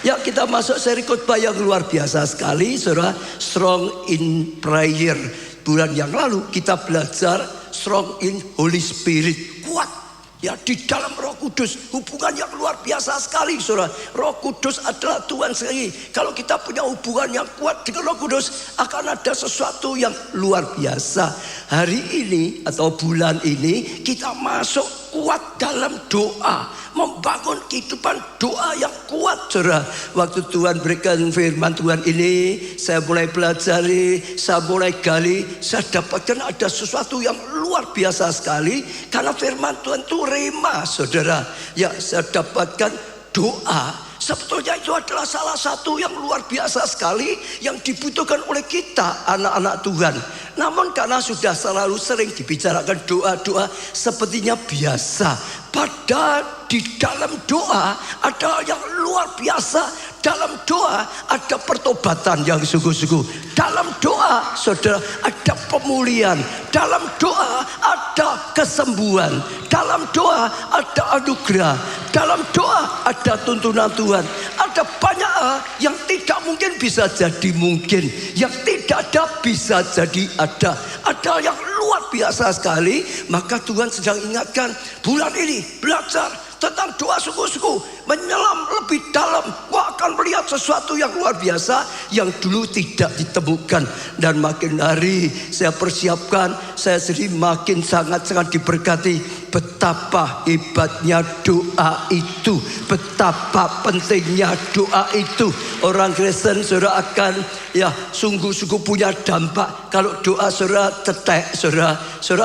Ya, kita masuk seri khotbah yang luar biasa sekali, saudara. Strong in prayer. Bulan yang lalu kita belajar strong in Holy Spirit. Kuat ya di dalam Roh Kudus. Hubungan yang luar biasa sekali, saudara. Roh Kudus adalah Tuhan sendiri. Kalau kita punya hubungan yang kuat dengan Roh Kudus, akan ada sesuatu yang luar biasa. Hari ini atau bulan ini kita masuk kuat dalam doa, membangun kehidupan doa yang kuat, saudara. Waktu Tuhan berikan firman Tuhan ini, saya mulai pelajari, saya mulai gali, saya dapatkan ada sesuatu yang luar biasa sekali. Karena firman Tuhan itu rema, saudara. Ya, saya dapatkan doa. Sebetulnya itu adalah salah satu yang luar biasa sekali yang dibutuhkan oleh kita, anak-anak Tuhan. Namun karena sudah selalu sering dibicarakan doa-doa, sepertinya biasa. Padahal di dalam doa ada yang luar biasa. Dalam doa ada pertobatan yang sungguh-sungguh. Dalam doa, saudara, ada pemulihan. Dalam doa ada kesembuhan. Dalam doa ada anugerah. Dalam doa ada tuntunan Tuhan. Ada banyak hal yang tidak mungkin bisa jadi mungkin. Yang tidak ada bisa jadi ada. Ada yang luar biasa sekali. Maka Tuhan sedang ingatkan, bulan ini belajar tentang doa sungguh-sungguh, menyelam lebih dalam. Kau akan melihat sesuatu yang luar biasa yang dulu tidak ditemukan. Dan makin hari saya persiapkan, saya sendiri makin sangat-sangat diberkati. Betapa hebatnya doa itu, betapa pentingnya doa itu. Orang Kristen, saudara, akan ya sungguh-sungguh punya dampak. Kalau doa saudara cetek, saudara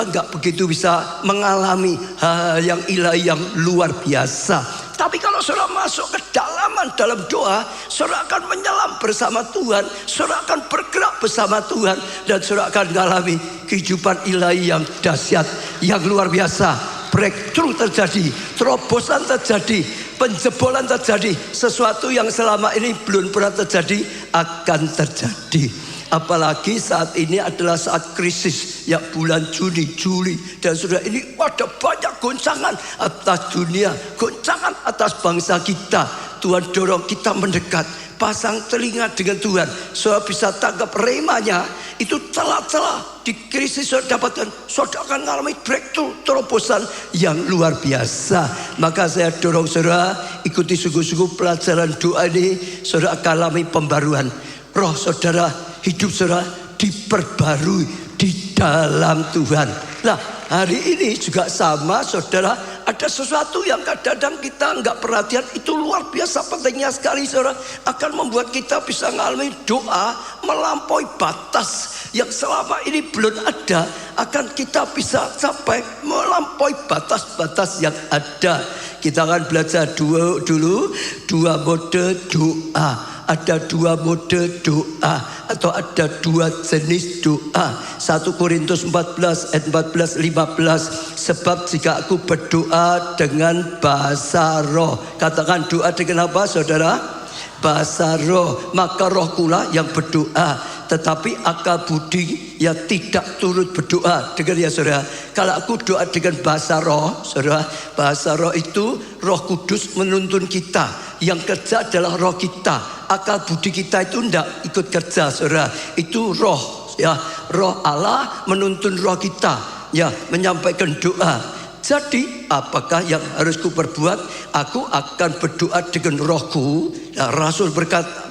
nggak begitu bisa mengalami hal yang ilahi yang luar biasa. Tapi kalau saudara masuk ke dalam doa, saudara akan menyelam bersama Tuhan, saudara akan bergerak bersama Tuhan, dan saudara akan mengalami kehidupan ilahi yang dahsyat, yang luar biasa. Breakthrough terjadi, terobosan terjadi, penjebolan terjadi. Sesuatu yang selama ini belum pernah terjadi akan terjadi. Apalagi saat ini adalah saat krisis, ya bulan Juni, Juli. Dan sudah ini ada banyak goncangan atas dunia, goncangan atas bangsa kita. Tuhan dorong kita mendekat, pasang telinga dengan Tuhan. Saudara bisa tangkap remanya. Itu celah-celah di krisis saudara dapatkan. Saudara akan mengalami breakthrough, terobosan yang luar biasa. Maka saya dorong saudara, ikuti sungguh-sungguh pelajaran doa ini. Saudara akan alami pembaruan. Roh saudara, hidup saudara diperbarui di dalam Tuhan. Nah, hari ini juga sama, saudara. Ada sesuatu yang kadang-kadang kita nggak perhatian, itu luar biasa pentingnya sekali, saudara. Akan membuat kita bisa mengalami doa melampaui batas yang selama ini belum ada. Akan kita bisa sampai melampaui batas-batas yang ada. Kita akan belajar dulu dua mode doa. Ada dua mode doa atau ada dua jenis doa. 1 Korintus 14 ayat 14-15. Sebab jika aku berdoa dengan bahasa roh. Katakan doa dengan apa, saudara? Bahasa roh. Maka roh pula yang berdoa. Tetapi akal budi ya tidak turut berdoa. Dengar ya saudara, kalau aku doa dengan bahasa roh, saudara, bahasa roh itu Roh Kudus menuntun kita. Yang kerja adalah roh kita. Akal budi kita itu tidak ikut kerja, saudara. Itu roh, ya, roh Allah menuntun roh kita, ya, menyampaikan doa. Jadi apakah yang harus ku perbuat? Aku akan berdoa dengan rohku. Ya,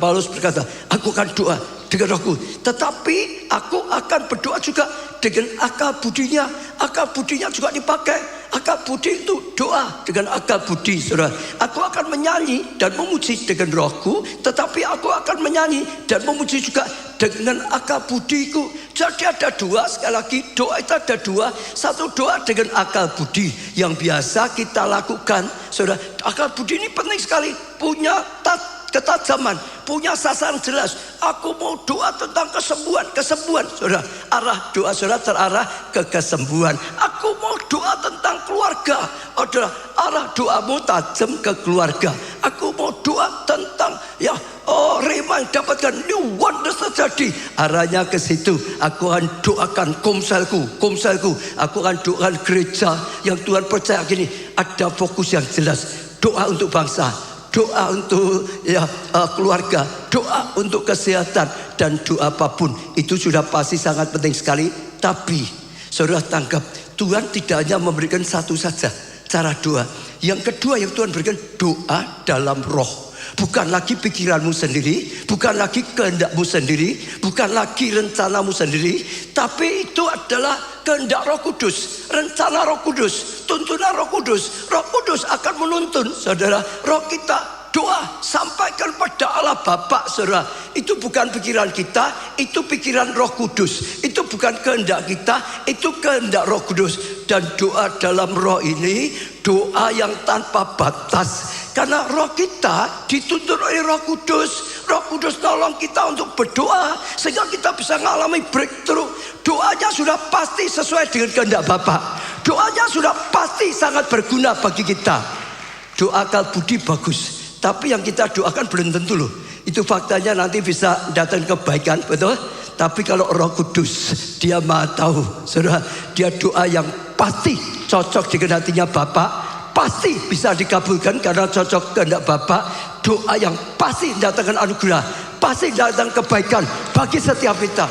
Paulus berkata, aku akan doa dengan rohku. Tetapi aku akan berdoa juga dengan akal budinya. Akal budinya juga dipakai. Akal budi itu doa dengan akal budi, saudara. Aku akan menyanyi dan memuji dengan rohku, tetapi aku akan menyanyi dan memuji juga dengan akal budiku. Jadi ada dua, sekali lagi doa itu ada dua. Satu doa dengan akal budi yang biasa kita lakukan, saudara. Akal budi ini penting sekali, punya ketajaman, punya sasaran jelas. Aku mau doa tentang kesembuhan, saudara. Arah doa saudara terarah ke kesembuhan. Aku mau doa tentang keluarga, adalah arah doamu tajam ke keluarga. Aku mau doa tentang rema yang dapatkan new wonders terjadi, arahnya ke situ. Aku akan doakan komselku. Aku akan doakan gereja yang Tuhan percaya gini, ada fokus yang jelas. Doa untuk bangsa, doa untuk keluarga, doa untuk kesehatan, dan doa apapun itu sudah pasti sangat penting sekali. Tapi saudara tangkap, Tuhan tidak hanya memberikan satu saja cara doa. Yang kedua yang Tuhan berikan, doa dalam roh. Bukan lagi pikiranmu sendiri, bukan lagi kehendakmu sendiri, bukan lagi rencanamu sendiri, tapi itu adalah kehendak Roh Kudus, rencana Roh Kudus, tuntunan Roh Kudus. Roh Kudus akan menuntun saudara, roh kita doa sampaikan pada Allah Bapa, saudara. Itu bukan pikiran kita, itu pikiran Roh Kudus. Itu bukan kehendak kita, itu kehendak Roh Kudus. Dan doa dalam roh ini doa yang tanpa batas. Karena roh kita dituntun oleh Roh Kudus. Roh Kudus tolong kita untuk berdoa sehingga kita bisa mengalami breakthrough. Doanya sudah pasti sesuai dengan kehendak Bapa. Doanya sudah pasti sangat berguna bagi kita. Doa akal budi bagus, tapi yang kita doakan belum tentu loh. Itu faktanya nanti bisa datang kebaikan, betul? Tapi kalau Roh Kudus, dia maha tahu, saudara. Dia doa yang pasti cocok dengan hatinya Bapa, pasti bisa dikabulkan karena cocok kehendak Bapa. Doa yang pasti datangkan anugerah, pasti datang kebaikan bagi setiap kita.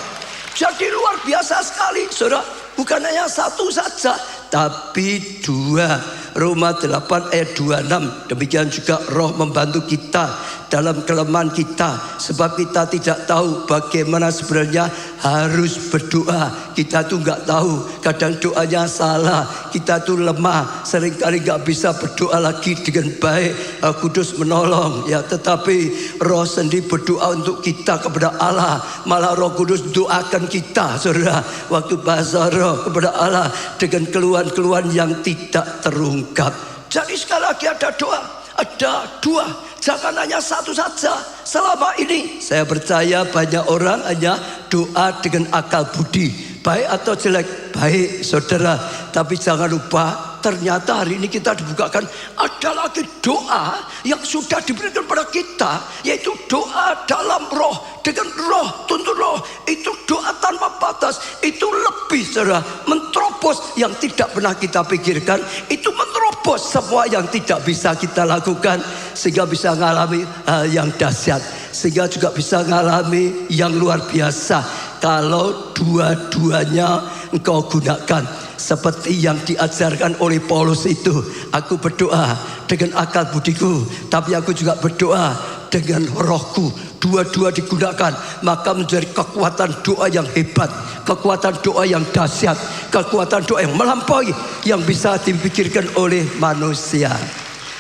Jadi luar biasa sekali, saudara. Bukan hanya satu saja, tapi dua. Roma 8 ayat 26. Demikian juga roh membantu kita dalam kelemahan kita, sebab kita tidak tahu bagaimana sebenarnya harus berdoa. Kita tuh nggak tahu, kadang doanya salah, kita tuh lemah, seringkali nggak bisa berdoa lagi dengan baik. Kudus menolong ya, tetapi roh sendiri berdoa untuk kita kepada Allah. Malah Roh Kudus doakan kita, saudara, waktu bahasa roh kepada Allah dengan keluhan-keluhan yang tidak terungkap. Jadi sekali lagi ada doa, ada dua, jangan hanya satu saja. Selama ini saya percaya banyak orang hanya doa dengan akal budi, baik atau jelek, baik saudara. Tapi jangan lupa, ternyata hari ini kita dibukakan ada lagi doa yang sudah diberikan pada kita, yaitu doa dalam roh, dengan roh, tuntun roh. Itu doa tanpa batas, itu lebih saudara, menerobos yang tidak pernah kita pikirkan, itu menerobos semua yang tidak bisa kita lakukan, sehingga bisa mengalami hal yang dahsyat, sehingga juga bisa mengalami yang luar biasa kalau dua-duanya engkau gunakan. Seperti yang diajarkan oleh Paulus itu, aku berdoa dengan akal budiku, tapi aku juga berdoa dengan rohku. Dua-dua digunakan, maka menjadi kekuatan doa yang hebat, kekuatan doa yang dahsyat, kekuatan doa yang melampaui yang bisa dipikirkan oleh manusia.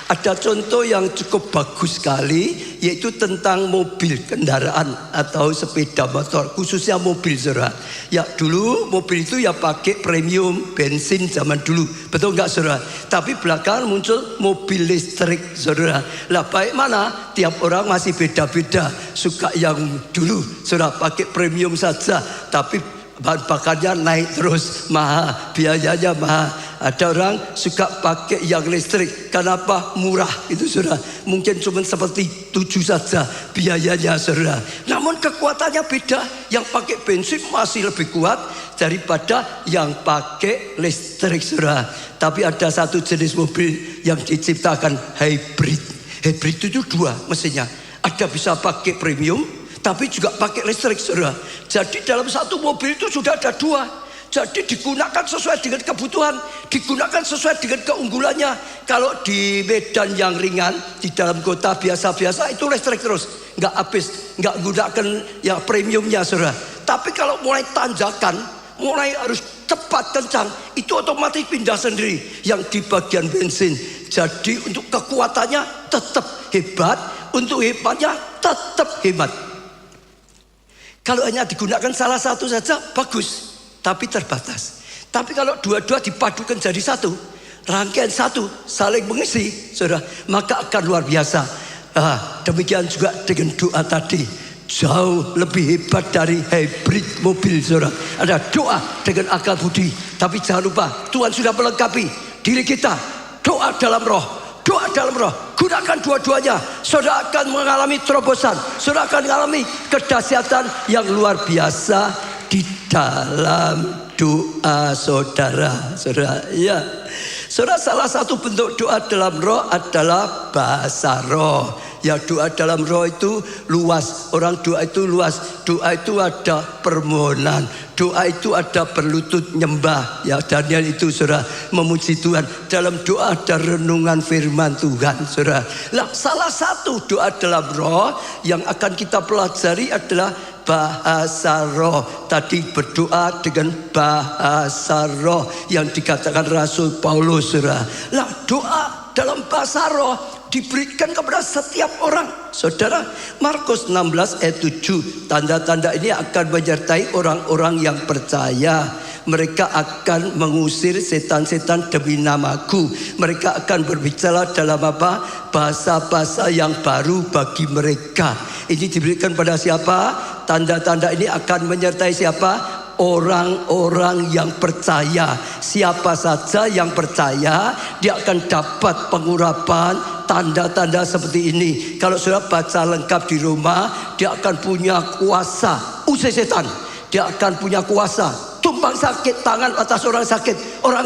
Ada contoh yang cukup bagus sekali, yaitu tentang mobil, kendaraan atau sepeda motor, khususnya mobil, saudara. Ya dulu mobil itu ya pakai premium bensin zaman dulu, betul nggak saudara? Tapi belakangan muncul mobil listrik, saudara. Lah baik mana? Tiap orang masih beda-beda. Suka yang dulu, saudara, pakai premium saja, tapi bahan bakarnya naik terus, mahal, biayanya mahal. Ada orang suka pakai yang listrik. Kenapa? Murah itu, saudara. Mungkin cuma seperti 7 saja biayanya, saudara. Namun kekuatannya beda. Yang pakai bensin masih lebih kuat daripada yang pakai listrik, saudara. Tapi ada satu jenis mobil yang diciptakan hybrid. Hybrid itu dua mesinnya. Ada bisa pakai premium, tapi juga pakai listrik, saudara. Jadi dalam satu mobil itu sudah ada dua. Jadi digunakan sesuai dengan kebutuhan, digunakan sesuai dengan keunggulannya. Kalau di medan yang ringan, di dalam kota biasa-biasa itu listrik terus, nggak habis, nggak gunakan yang premiumnya, saudara. Tapi kalau mulai tanjakan, mulai harus cepat kencang, itu otomatis pindah sendiri yang di bagian bensin. Jadi untuk kekuatannya tetap hebat, untuk hebatnya tetap hebat. Kalau hanya digunakan salah satu saja bagus, tapi terbatas. Tapi kalau dua-dua dipadukan jadi satu, rangkaian satu, saling mengisi, saudara, maka akan luar biasa. Demikian juga dengan doa tadi, jauh lebih hebat dari hybrid mobil, saudara. Ada doa dengan akal budi, tapi jangan lupa Tuhan sudah melengkapi diri kita. Doa dalam roh, doa dalam roh, gunakan dua-duanya. Saudara akan mengalami terobosan, saudara akan mengalami kedahsyatan yang luar biasa di dalam doa, saudara. Ya, Saudara, salah satu bentuk doa dalam roh adalah bahasa roh. Ya, doa dalam roh itu luas. Orang doa itu luas. Doa itu ada permohonan. Doa itu ada berlutut nyembah. Ya, Daniel itu saudara memuji Tuhan. Dalam doa ada renungan firman Tuhan, saudara. Nah, salah satu doa dalam roh yang akan kita pelajari adalah bahasa roh. Tadi berdoa dengan bahasa roh yang dikatakan Rasul Paulus, saudara. Nah, doa dalam bahasa roh diberikan kepada setiap orang, saudara. Markus 16 ayat 7, tanda-tanda ini akan menyertai orang-orang yang percaya. Mereka akan mengusir setan-setan demi namaku. Mereka akan berbicara dalam apa? Bahasa-bahasa yang baru bagi mereka. Ini diberikan pada siapa? Tanda-tanda ini akan menyertai siapa? Orang-orang yang percaya. Siapa saja yang percaya, dia akan dapat pengurapan tanda-tanda seperti ini. Kalau saudara baca lengkap di rumah, dia akan punya kuasa usir setan. Dia akan punya kuasa tumbang sakit, tangan atas orang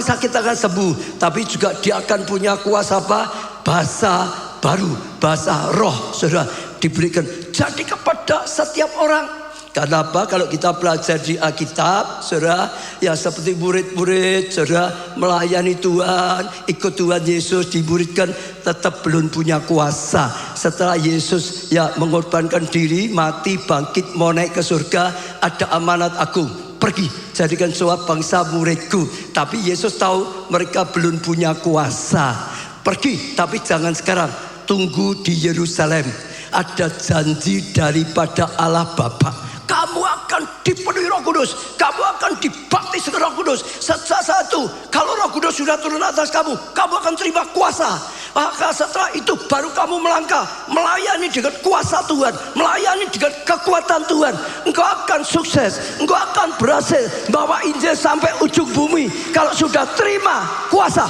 sakit akan sembuh. Tapi juga dia akan punya kuasa apa? Bahasa baru, bahasa roh, saudara, diberikan jadi kepada setiap orang. Kenapa? Kalau kita belajar di Alkitab, saudara, ya seperti murid-murid, saudara, melayani Tuhan, ikut Tuhan Yesus, dimuridkan, tetap belum punya kuasa. Setelah Yesus ya mengorbankan diri, mati, bangkit, mau naik ke surga, ada amanat agung. Pergi, jadikan semua bangsa muridku. Tapi Yesus tahu mereka belum punya kuasa. Pergi, tapi jangan sekarang. Tunggu di Yerusalem. Ada janji daripada Allah Bapa. Kamu akan dipenuhi Roh Kudus. Kamu akan dibaptis dengan Roh Kudus. Sejak satu, kalau Roh Kudus sudah turun atas kamu, kamu akan terima kuasa. Maka setelah itu baru kamu melangkah, melayani dengan kuasa Tuhan, melayani dengan kekuatan Tuhan. Engkau akan sukses, engkau akan berhasil bawa Injil sampai ujung bumi. Kalau sudah terima kuasa.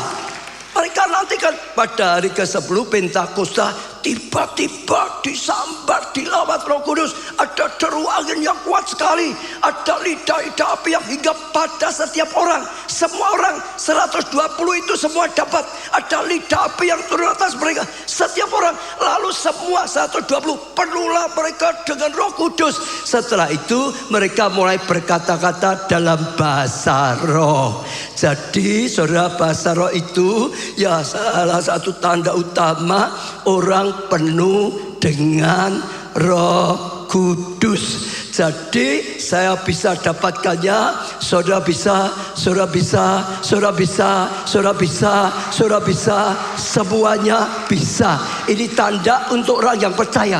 Mereka nantikan pada hari ke-10 Pentakosta, tiba-tiba disambar, dilawat Roh Kudus. Ada deru angin yang kuat sekali. Ada lidah api yang hingga pada setiap orang. Semua orang 120 itu semua dapat. Ada lidah api yang turun atas mereka. Setiap orang. Lalu semua 120 penuhlah mereka dengan Roh Kudus. Setelah itu mereka mulai berkata-kata dalam bahasa roh. Jadi saudara, bahasa roh itu ya salah satu tanda utama orang penuh dengan Roh Kudus. Jadi saya bisa dapatkannya, saudara bisa, saudara bisa, saudara bisa, saudara bisa, saudara bisa, semuanya bisa. Ini tanda untuk orang yang percaya.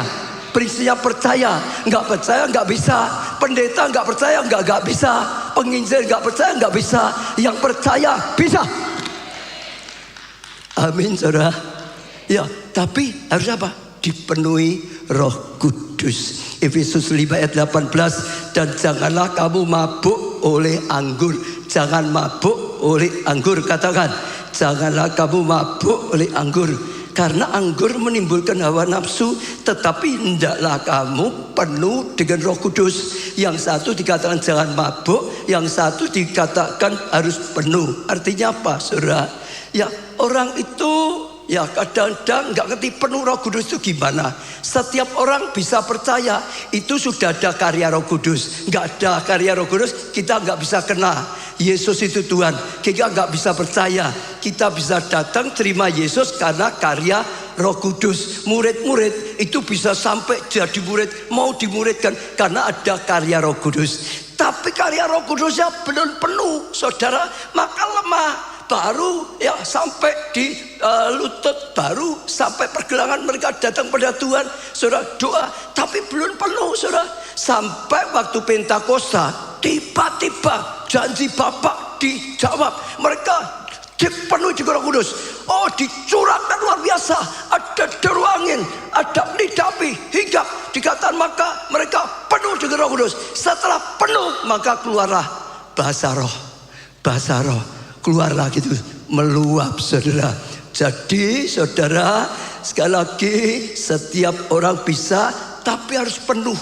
Prinsipnya percaya, nggak bisa. Pendeta nggak percaya, nggak bisa. Penginjil nggak percaya, nggak bisa. Yang percaya bisa. Amin, saudara. Ya, tapi harus apa? Dipenuhi Roh Kudus. Efesus 5 ayat 18. Dan janganlah kamu mabuk oleh anggur. Jangan mabuk oleh anggur. Katakan, janganlah kamu mabuk oleh anggur. Karena anggur menimbulkan hawa nafsu. Tetapi hendaklah kamu penuh dengan Roh Kudus. Yang satu dikatakan jangan mabuk, yang satu dikatakan harus penuh. Artinya apa, saudara? Ya, orang itu ya kadang-kadang nggak ngerti penuh Roh Kudus itu gimana. Setiap orang bisa percaya itu sudah ada karya Roh Kudus. Nggak ada karya Roh Kudus, kita nggak bisa kena Yesus itu Tuhan. Kita nggak bisa percaya. Kita bisa datang terima Yesus karena karya Roh Kudus. Murid-murid itu bisa sampai jadi murid, mau dimuridkan karena ada karya Roh Kudus. Tapi karya Roh Kudusnya belum penuh, saudara, maka lemah. Baru ya sampai di lutut, baru sampai pergelangan mereka datang pada Tuhan, saudara, doa, tapi belum penuh, saudara. Sampai waktu Pentakosta, tiba-tiba janji Bapa dijawab. Mereka dipenuhi dengan Roh Kudus. Oh, dicurahkan luar biasa. Ada deru angin, ada lidah api, hingga dikatakan maka mereka penuh dengan Roh Kudus. Setelah penuh, maka keluarlah bahasa roh. Bahasa roh keluarlah gitu, meluap, saudara. Jadi saudara, sekali lagi setiap orang bisa, tapi harus penuh,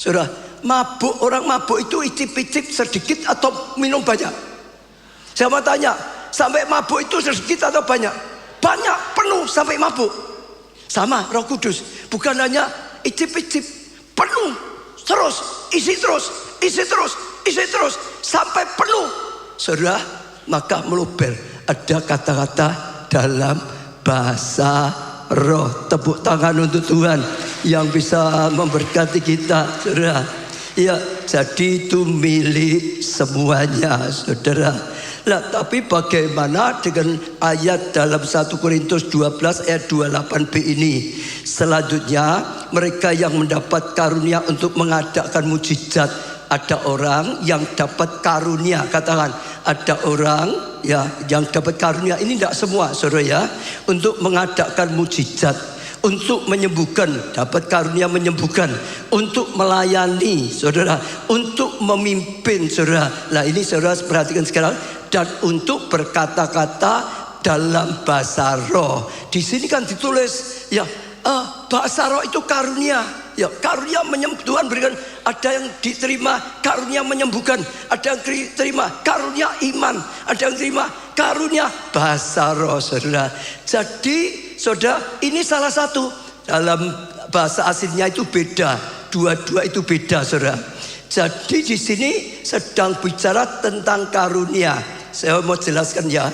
saudara. Mabuk, orang mabuk itu icip-icip sedikit atau minum banyak? Saya mau tanya, Sampai mabuk itu sedikit atau banyak? Banyak, penuh sampai mabuk. Sama Roh Kudus, bukan hanya icip-icip, penuh terus, isi terus, isi terus, isi terus sampai penuh. Saudara, maka meluber. Ada kata-kata dalam bahasa roh. Tepuk tangan untuk Tuhan yang bisa memberkati kita, saudara. Ya, jadi itu milik semuanya, saudara. Nah, tapi bagaimana dengan ayat dalam 1 Korintus 12 ayat 28b ini? Selanjutnya, mereka yang mendapat karunia untuk mengadakan mujizat. Ada orang yang dapat karunia, katakan ada orang ya yang dapat karunia ini tidak semua, saudara ya, untuk mengadakan mujizat, untuk menyembuhkan, dapat karunia menyembuhkan, untuk melayani, saudara, untuk memimpin, saudara. Nah ini saudara perhatikan sekarang, dan untuk berkata-kata dalam bahasa roh. Di sini kan ditulis ya bahasa roh itu karunia. Ya, karunia menyembuhkan, Tuhan berikan. Ada yang diterima karunia menyembuhkan, ada yang diterima karunia iman, ada yang terima karunia bahasa roh, saudara. Jadi saudara, ini salah satu. Dalam bahasa aslinya itu beda, dua-dua itu beda, saudara. Jadi di sini sedang bicara tentang karunia. Saya mau jelaskan ya,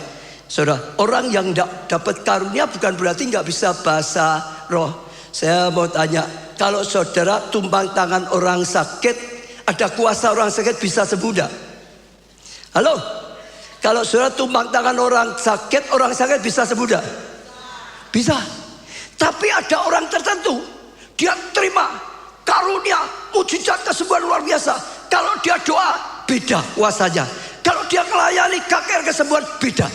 saudara. Orang yang dapat karunia bukan berarti nggak bisa bahasa roh. Saya mau tanya, kalau saudara tumpang tangan orang sakit, ada kuasa orang sakit bisa sembuh enggak? Halo? Kalau saudara tumpang tangan orang sakit bisa sembuh enggak? Bisa. Tapi ada orang tertentu, dia terima karunia, mujizat, kesembuhan luar biasa. Kalau dia doa, beda kuasanya. Kalau dia melayani KKR kesembuhan, beda.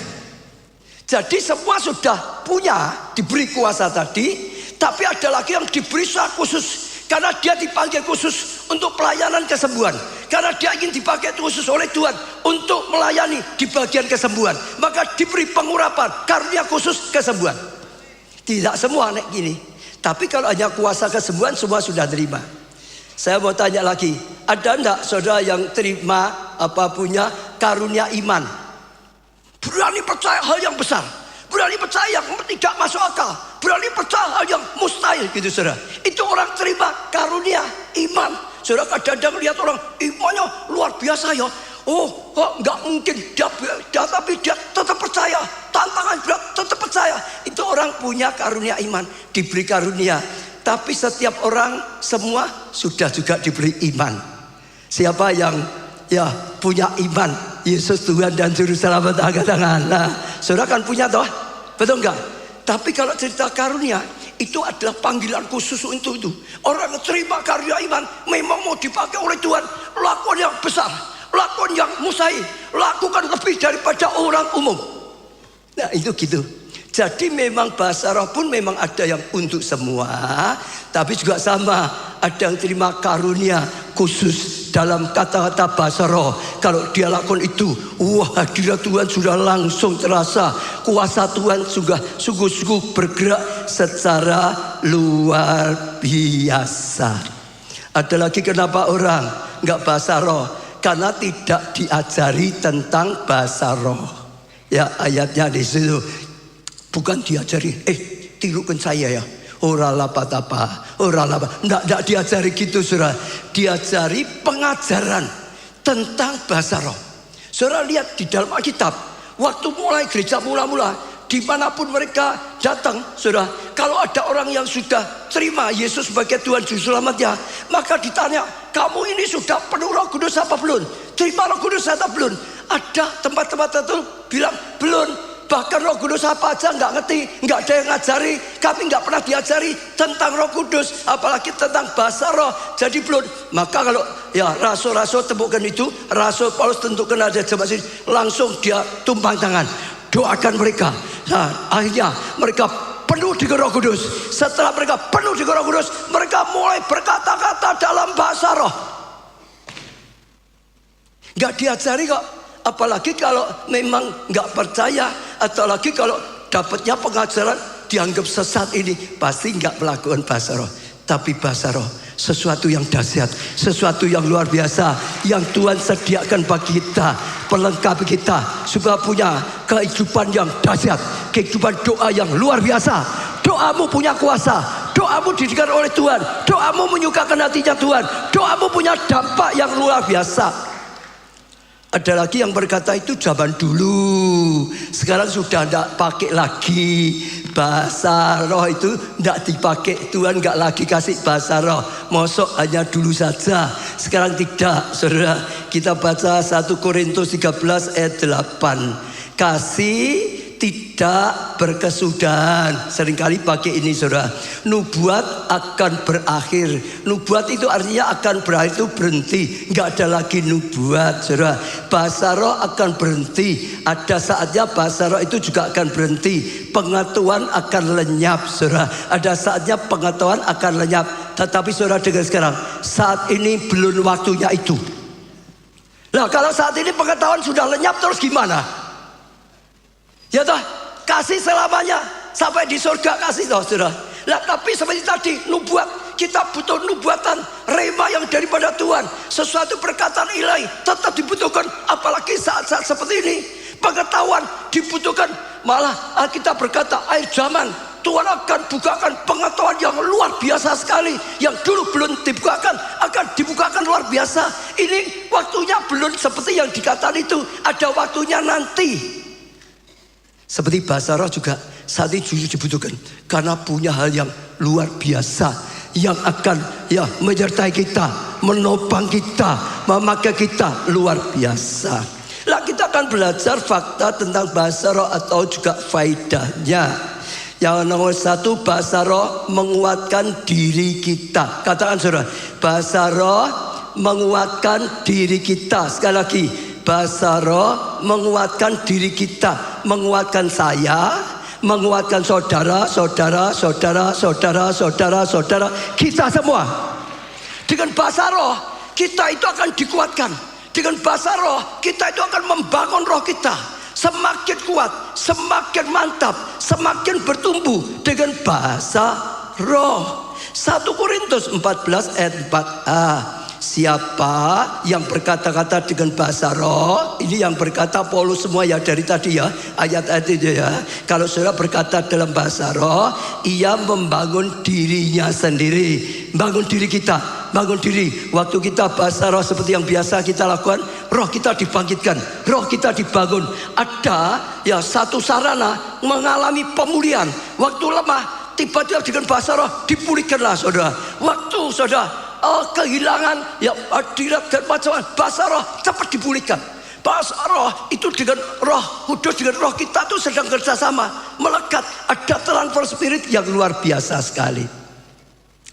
Jadi semua sudah punya, diberi kuasa tadi. Tapi ada lagi yang diberi secara khusus, karena dia dipanggil khusus untuk pelayanan kesembuhan, karena dia ingin dipakai khusus oleh Tuhan untuk melayani di bagian kesembuhan, maka diberi pengurapan karunia khusus kesembuhan. Tidak semua nek gini. Tapi kalau hanya kuasa kesembuhan semua sudah terima. Saya mau tanya lagi, ada enggak saudara yang terima punya karunia iman? Berani percaya hal yang besar, berani percaya yang tidak masuk akal, berani percaya hal yang mustahil gitu, saudara. Itu orang terima karunia iman. Saudara, kadang-kadang lihat orang imannya luar biasa ya. Oh, nggak mungkin dia, tapi dia tetap percaya. Tantangan berat tetap percaya. Itu orang punya karunia iman, diberi karunia. Tapi setiap orang semua sudah juga diberi iman. Siapa yang ya punya iman? Yesus Tuhan dan Juru Selamat, angkat tangan. Nah, saudara kan punya toh, betul enggak? Tapi kalau cerita karunia itu adalah panggilan khusus untuk itu. Orang yang terima karunia iman memang mau dipakai oleh Tuhan, lakukan yang besar, lakukan yang mustahil, lakukan lebih daripada orang umum. Nah itu gitu. Jadi memang bahasa roh pun memang ada yang untuk semua, tapi juga sama, ada yang terima karunia khusus dalam kata-kata bahasa roh. Kalau dia lakukan itu, wah hadirat Tuhan sudah langsung terasa, kuasa Tuhan sudah sungguh-sungguh bergerak secara luar biasa. Ada lagi kenapa orang nggak bahasa roh? Karena tidak diajari tentang bahasa roh. Ya ayatnya di situ. Bukan diajari, tirukan saya ya. Ora lapa-tapa, ora lapa. Nggak diajari gitu, saudara. Diajari pengajaran tentang bahasa roh. Saudara lihat di dalam Alkitab, waktu mulai gereja mula-mula, dimanapun mereka datang, saudara, kalau ada orang yang sudah terima Yesus sebagai Tuhan Juru Selamatnya, maka ditanya, kamu ini sudah penuh Roh Kudus apa belum? Terima Roh Kudus atau belum? Ada tempat-tempat tertentu bilang belum. Bahkan Roh Kudus apa aja nggak ngerti, nggak ada yang ngajari. Kami nggak pernah diajari tentang Roh Kudus, apalagi tentang bahasa roh. Jadi belum. Maka kalau ya rasul-rasul temukan itu, Rasul Paulus tentukan ada jemaat sini, langsung dia tumpang tangan, doakan mereka. Nah, akhirnya mereka penuh dengan Roh Kudus. Setelah mereka penuh dengan Roh Kudus, mereka mulai berkata-kata dalam bahasa roh. Nggak diajari kok. Apalagi kalau memang nggak percaya, atau lagi kalau dapatnya pengajaran dianggap sesat, ini pasti nggak melakukan bahasa roh. Tapi bahasa roh sesuatu yang dahsyat, sesuatu yang luar biasa yang Tuhan sediakan bagi kita, pelengkapi kita supaya punya kehidupan yang dahsyat, kehidupan doa yang luar biasa. Doamu punya kuasa, doamu didikan oleh Tuhan, doamu menyukakan hatinya Tuhan, doamu punya dampak yang luar biasa. Ada lagi yang berkata itu zaman dulu, sekarang sudah tidak pakai lagi bahasa roh, itu tidak dipakai. Tuhan nggak lagi kasih bahasa roh, mosok hanya dulu saja. Sekarang tidak, saudara. Kita baca 1 Korintus 13 ayat 8. Kasih tidak berkesudahan. Seringkali pakai ini, saudara. Nubuat akan berakhir. Nubuat itu artinya akan berakhir, itu berhenti, nggak ada lagi nubuat, saudara. Bahasa roh akan berhenti. Ada saatnya bahasa roh itu juga akan berhenti. Pengetahuan akan lenyap, saudara. Ada saatnya pengetahuan akan lenyap. Tetapi saudara dengar sekarang, saat ini belum waktunya itu. Nah, kalau saat ini pengetahuan sudah lenyap, terus gimana? Ya toh, kasih selamanya sampai di surga, kasih toh, saudara. Nah, tapi seperti tadi nubuat, kita butuh nubuatan rema yang daripada Tuhan. Sesuatu perkataan ilahi tetap dibutuhkan, apalagi saat-saat seperti ini. Pengetahuan dibutuhkan. Malah kita berkata akhir zaman Tuhan akan bukakan pengetahuan yang luar biasa sekali. Yang dulu belum dibukakan akan dibukakan luar biasa. Ini waktunya belum seperti yang dikatakan itu, ada waktunya nanti. Seperti bahasa roh juga saat ini dibutuhkan, karena punya hal yang luar biasa yang akan menyertai kita, menopang kita, memakai kita luar biasa. Lah, kita akan belajar fakta tentang bahasa roh atau juga faedahnya. Yang nomor 1, bahasa roh menguatkan diri kita. Katakan, saudara, bahasa roh menguatkan diri kita. Sekali lagi, bahasa roh menguatkan diri kita, menguatkan saya, menguatkan saudara, kita semua. Dengan bahasa roh kita itu akan dikuatkan. Dengan bahasa roh kita itu akan membangun roh kita semakin kuat, semakin mantap, semakin bertumbuh dengan bahasa roh. 1 Korintus 14 ayat 4a. Siapa yang berkata-kata dengan bahasa roh, ini yang berkata Paulus semua ya dari tadi ya, ayat-ayat itu ya. Kalau saudara berkata dalam bahasa roh, ia membangun dirinya sendiri, bangun diri kita, bangun diri. Waktu kita bahasa roh seperti yang biasa kita lakukan, roh kita dibangkitkan, roh kita dibangun. Ada ya satu sarana mengalami pemulihan. Waktu lemah, tiba-tiba dengan bahasa roh dipulihkanlah, saudara. Waktu saudara kehilangan hadirat dan macam-macam, bahasa roh cepat dipulihkan. Bahasa roh itu dengan roh kudus, dengan roh kita itu sedang kerjasama, melekat. Ada transfer spirit yang luar biasa sekali.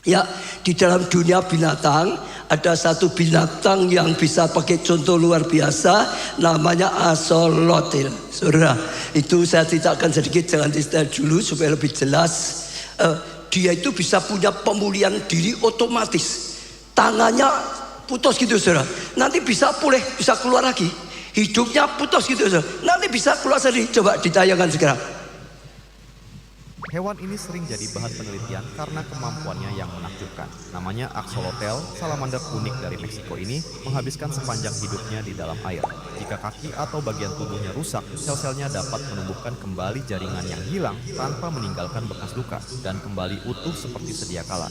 Ya, di dalam dunia binatang ada satu binatang yang bisa pakai contoh luar biasa, namanya axolotl. Saudara, itu saya ceritakan sedikit, jangan disetel dulu supaya lebih jelas. Dia itu bisa punya pemulihan diri otomatis. Tangannya putus gitu, saudara, nanti bisa pulih, bisa keluar lagi. Hidupnya putus gitu, saudara, nanti bisa keluar sendiri. Coba ditayangkan sekarang. Hewan ini sering jadi bahan penelitian karena kemampuannya yang menakjubkan. Namanya axolotl, salamander unik dari Meksiko ini menghabiskan sepanjang hidupnya di dalam air. Jika kaki atau bagian tubuhnya rusak, sel-selnya dapat menumbuhkan kembali jaringan yang hilang tanpa meninggalkan bekas luka dan kembali utuh seperti sedia kala.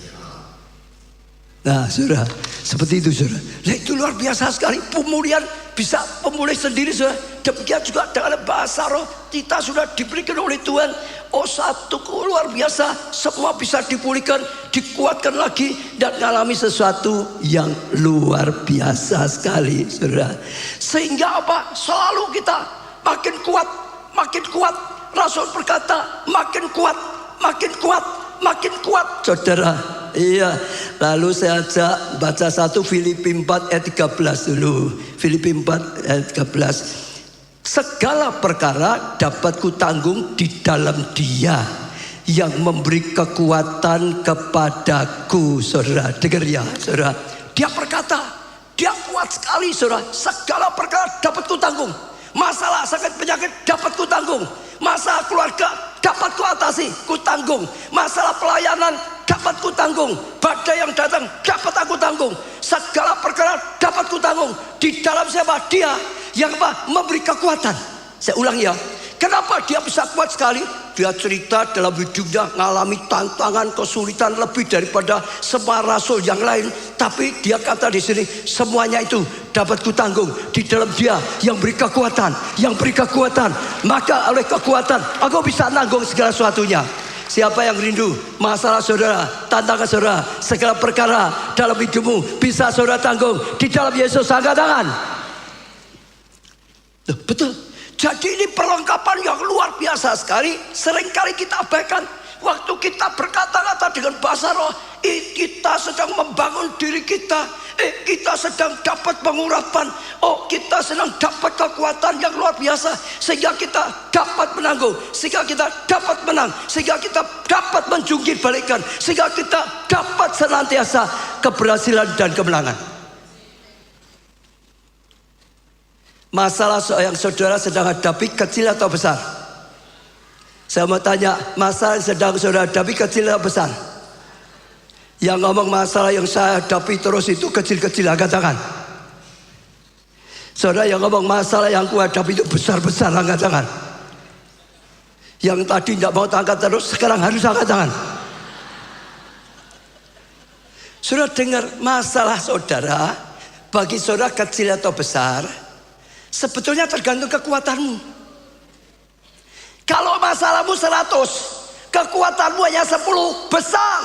Nah, saudara, seperti itu, saudara. Nah, itu luar biasa sekali. Pemulihan bisa pemulih sendiri, saudara. Demikian juga dengan bahasa roh, kita sudah diberikan oleh Tuhan. Oh, satu luar biasa, semua bisa dipulihkan, dikuatkan lagi, dan mengalami sesuatu yang luar biasa sekali, saudara. Sehingga apa? Selalu kita makin kuat, makin kuat. Rasul berkata, makin kuat, makin kuat, makin kuat, saudara. Iya, lalu saya ajak baca 1 Filipi 4 ayat 13 dulu. Filipi 4 ayat 13. Segala perkara dapat kutanggung di dalam Dia yang memberi kekuatan kepadaku. Saudara, dengar ya, saudara. Dia berkata, dia kuat sekali, saudara. Segala perkara dapat kutanggung. Masalah sakit penyakit dapat kutanggung. Masalah keluarga dapat kuatasi, kutanggung. Masalah pelayanan dapat kutanggung. Badai yang datang dapat tanggung. Segala perkara dapat ku tanggung. Di dalam siapa? Dia yang memberi kekuatan. Saya ulang ya. Kenapa dia bisa kuat sekali? Dia cerita dalam hidupnya mengalami tantangan, kesulitan lebih daripada semua rasul yang lain. Tapi dia kata di sini, semuanya itu dapat kutanggung di dalam Dia yang beri kekuatan, yang beri kekuatan. Maka oleh kekuatan aku bisa nanggung segala sesuatunya. Siapa yang rindu masalah saudara, tantangan saudara, segala perkara dalam hidupmu bisa saudara tanggung di dalam Yesus. Angkat tangan. Betul. Jadi ini perlengkapan yang luar biasa sekali. Seringkali kita abaikan. Waktu kita berkata-kata dengan bahasa roh, kita sedang membangun diri kita. Kita sedang dapat pengurapan. Kita sedang dapat kekuatan yang luar biasa. Sehingga kita dapat menanggung. Sehingga kita dapat menang. Sehingga kita dapat menjungkir balikan. Sehingga kita dapat senantiasa keberhasilan dan kemenangan. Masalah yang saudara sedang hadapi kecil atau besar? Saya mau tanya, masalah yang sedang saudara hadapi kecil atau besar? Yang ngomong masalah yang saya hadapi terus itu kecil-kecil, angkat tangan. Saudara yang ngomong masalah yang ku hadapi itu besar-besar, angkat tangan. Yang tadi tidak mau angkat terus, sekarang harus angkat tangan. Saudara dengar, masalah saudara bagi saudara kecil atau besar sebetulnya tergantung kekuatanmu. Kalau masalahmu 100, kekuatanmu hanya 10, besar.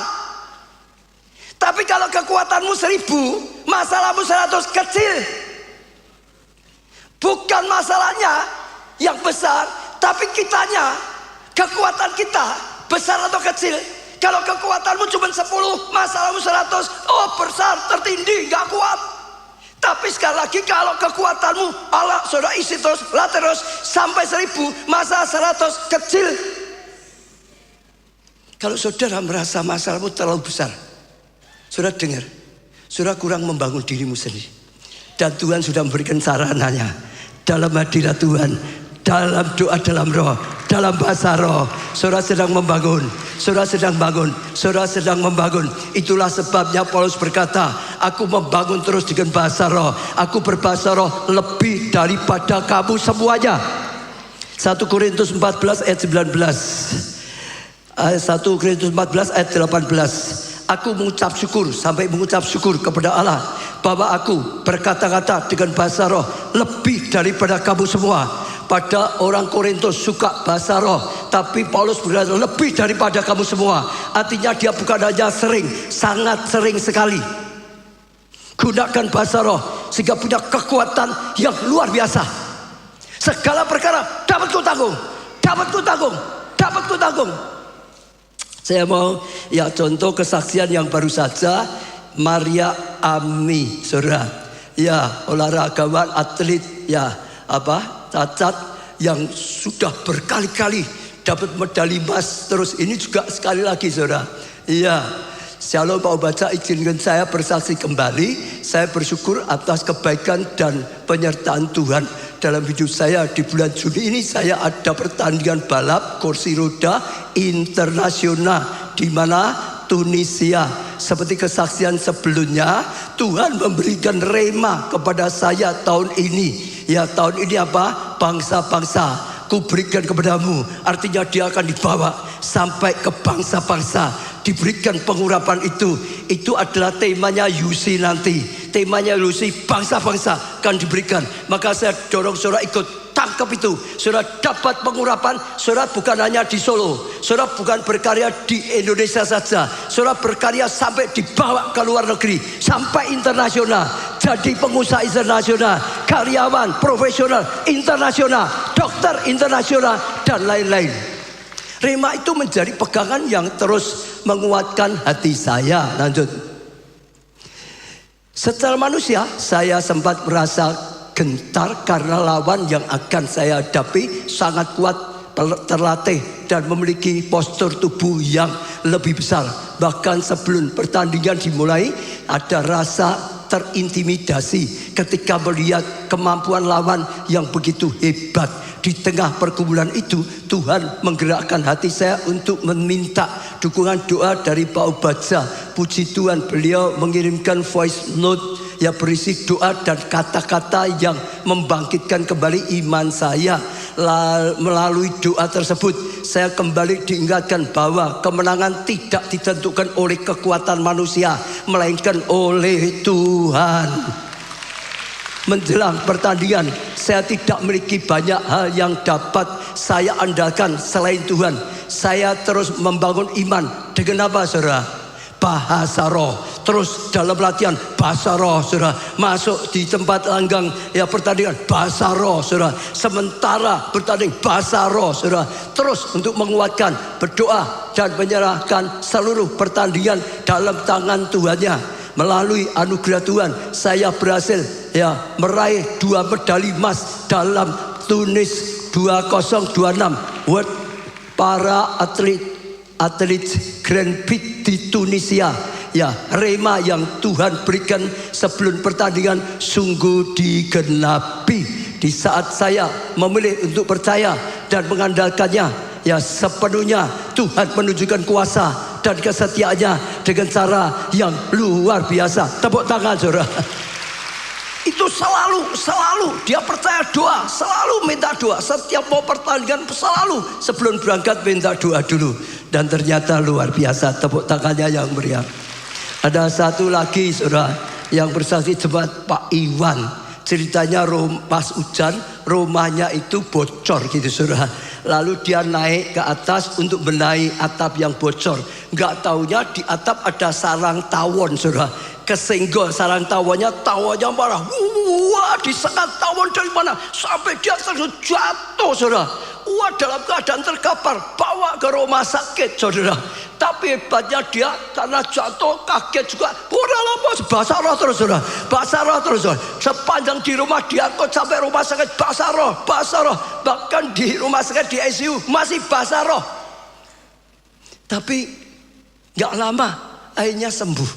Tapi kalau kekuatanmu 1000, masalahmu 100, kecil. Bukan masalahnya yang besar, tapi kitanya, kekuatan kita besar atau kecil. Kalau kekuatanmu cuma 10, masalahmu 100, besar, tertindih, gak kuat. Tapi sekali lagi kalau kekuatanmu Allah saudara isi terus, terus sampai 1000, masalah 100 kecil. Kalau saudara merasa masalahmu terlalu besar, saudara dengar, saudara kurang membangun dirimu sendiri. Dan Tuhan sudah memberikan sarananya dalam hadirat Tuhan, dalam doa, dalam roh, dalam bahasa roh. Saudara sedang membangun, saudara sedang bangun, saudara sedang membangun. Itulah sebabnya Paulus berkata, aku membangun terus dengan bahasa roh. Aku berbahasa roh lebih daripada kamu semuanya. 1 Korintus 14 ayat 19. 1 Korintus 14 ayat 18. Aku mengucap syukur, sampai mengucap syukur kepada Allah bahwa aku berkata-kata dengan bahasa roh lebih daripada kamu semua. Pada orang Korintus suka bahasa roh, tapi Paulus berkata lebih daripada kamu semua. Artinya dia bukan hanya sering, sangat sering sekali gunakan bahasa roh sehingga punya kekuatan yang luar biasa. Segala perkara dapat ku tanggung, dapat ku tanggung, dapat ku tanggung. Saya mau contoh kesaksian yang baru saja Maria Ami, saudara. Olahragawan, atlet, cacat yang sudah berkali-kali dapat medali emas. Terus ini juga sekali lagi, saudara. Shalom, mau baca, izinkan saya bersaksi kembali. Saya bersyukur atas kebaikan dan penyertaan Tuhan dalam hidup saya. Di bulan Juni ini saya ada pertandingan balap kursi roda internasional di mana Tunisia. Seperti kesaksian sebelumnya, Tuhan memberikan rema kepada saya tahun ini. Tahun ini apa? Bangsa-bangsa ku berikan kepadamu. Artinya dia akan dibawa sampai ke bangsa-bangsa, diberikan pengurapan itu. Itu adalah temanya UC nanti. Temanya UC, bangsa-bangsa akan diberikan. Maka saya dorong saudara ikut tangkap itu. Saudara dapat pengurapan. Saudara bukan hanya di Solo, saudara bukan berkarya di Indonesia saja, saudara berkarya sampai dibawa ke luar negeri, sampai internasional. Jadi pengusaha internasional, karyawan profesional internasional, dokter internasional, dan lain-lain. Rema itu menjadi pegangan yang terus menguatkan hati saya. Lanjut. Secara manusia, saya sempat merasa gentar karena lawan yang akan saya hadapi sangat kuat, terlatih, dan memiliki postur tubuh yang lebih besar. Bahkan sebelum pertandingan dimulai, ada rasa terintimidasi ketika melihat kemampuan lawan yang begitu hebat. Di tengah pergumulan itu Tuhan menggerakkan hati saya untuk meminta dukungan doa dari Pak Obaja. Puji Tuhan, beliau mengirimkan voice note yang berisi doa dan kata-kata yang membangkitkan kembali iman saya. Melalui doa tersebut saya kembali diingatkan bahwa kemenangan tidak ditentukan oleh kekuatan manusia, melainkan oleh Tuhan. Menjelang pertandingan, saya tidak memiliki banyak hal yang dapat saya andalkan selain Tuhan. Saya terus membangun iman dengan apa, saudara? Bahasa roh. Terus dalam latihan bahasa roh, saudara. Masuk di tempat langgang ya pertandingan bahasa roh, saudara. Sementara bertanding bahasa roh, saudara. Terus untuk menguatkan, berdoa dan menyerahkan seluruh pertandingan dalam tangan Tuhannya. Melalui anugerah Tuhan, saya berhasil meraih 2 medali emas dalam Tunis 2026 World para atlet Grand Prix di Tunisia. Rema yang Tuhan berikan sebelum pertandingan sungguh digenapi. Di saat saya memilih untuk percaya dan mengandalkannya, sepenuhnya Tuhan menunjukkan kuasa dan kesetiaannya dengan cara yang luar biasa. Tepuk tangan, saudara. Itu selalu dia percaya doa, selalu minta doa. Setiap mau pertandingan selalu sebelum berangkat minta doa dulu. Dan ternyata luar biasa, tepuk tangannya yang meriah. Ada satu lagi, saudara, yang bersaksi jemaat Pak Iwan. Ceritanya pas hujan rumahnya itu bocor gitu, saudara. Lalu dia naik ke atas untuk benahi atap yang bocor. Nggak taunya di atap ada sarang tawon, saudara. Kesenggol sarang tawonnya malah disengat tawon dari mana sampai dia jatuh, saudara. Dalam keadaan terkapar, bawa ke rumah sakit, saudara. Tapi hebatnya dia karena jatuh kaget juga. Udah lama bahasa roh terus, saudara. Bahasa roh terus, saudara. Sepanjang di rumah diangkut sampai rumah sakit bahasa roh. Bahkan di rumah sakit di ICU masih bahasa roh. Tapi gak lama akhirnya sembuh.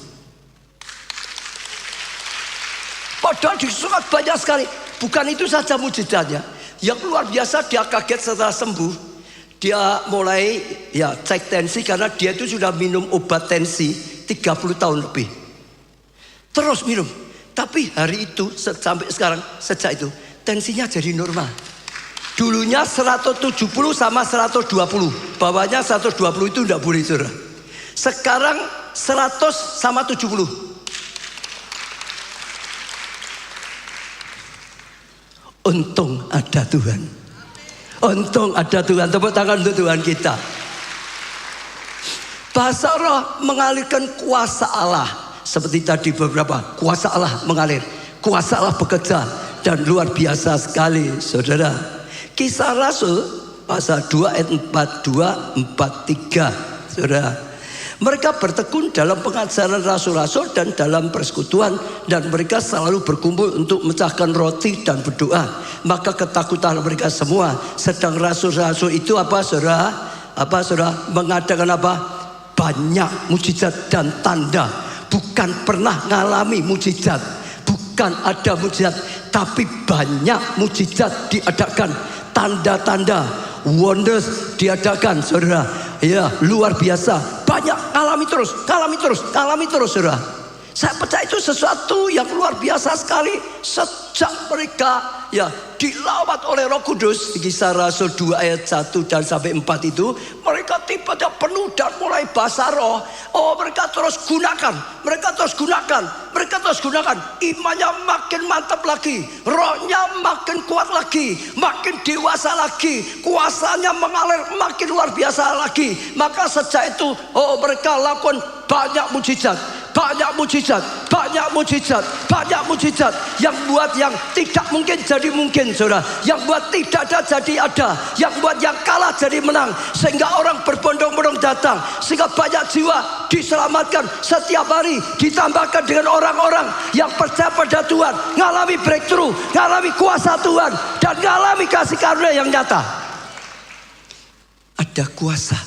Padahal disunat banyak sekali. Bukan itu saja mujizatnya. Yang luar biasa, dia kaget setelah sembuh. Dia mulai cek tensi karena dia itu sudah minum obat tensi 30 tahun lebih. Terus minum. Tapi hari itu sampai sekarang, sejak itu tensinya jadi normal. Dulunya 170 sama 120. Bawahnya 120 itu tidak boleh, saudara. Sekarang 100 sama 70. Untung ada Tuhan. Untung ada Tuhan. Tepuk tangan untuk Tuhan kita. Bahasa roh mengalirkan kuasa Allah. Seperti tadi beberapa, kuasa Allah mengalir, kuasa Allah bekerja. Dan luar biasa sekali, saudara. Kisah Rasul pasal 2 ayat 42, 43, saudara. Mereka bertekun dalam pengajaran rasul-rasul dan dalam persekutuan, dan mereka selalu berkumpul untuk memecahkan roti dan berdoa. Maka ketakutan mereka semua. Sedang rasul-rasul itu apa, saudara? Mengadakan apa? Banyak mujizat dan tanda. Bukan pernah ngalami mujizat, bukan ada mujizat, tapi banyak mujizat diadakan, tanda-tanda, wonders diadakan, saudara. Luar biasa. Banyak alami terus, saudara. Saya percaya itu sesuatu yang luar biasa sekali. Sejak mereka dilawat oleh Roh Kudus, di Kisah Rasul 2 ayat 1 dan sampai 4 itu, mereka tiba-tiba penuh dan mulai bahasa roh. Mereka terus gunakan. Imannya makin mantap lagi, rohnya makin kuat lagi, makin dewasa lagi, kuasanya mengalir makin luar biasa lagi. Maka sejak itu mereka lakukan banyak mujizat yang buat yang tidak mungkin jadi mungkin, saudara. Yang buat tidak ada jadi ada, yang buat yang kalah jadi menang, sehingga orang berbondong-bondong datang, sehingga banyak jiwa diselamatkan setiap hari, ditambahkan dengan orang-orang yang percaya pada Tuhan, ngalami breakthrough, ngalami kuasa Tuhan, dan ngalami kasih karunia yang nyata. Ada kuasa.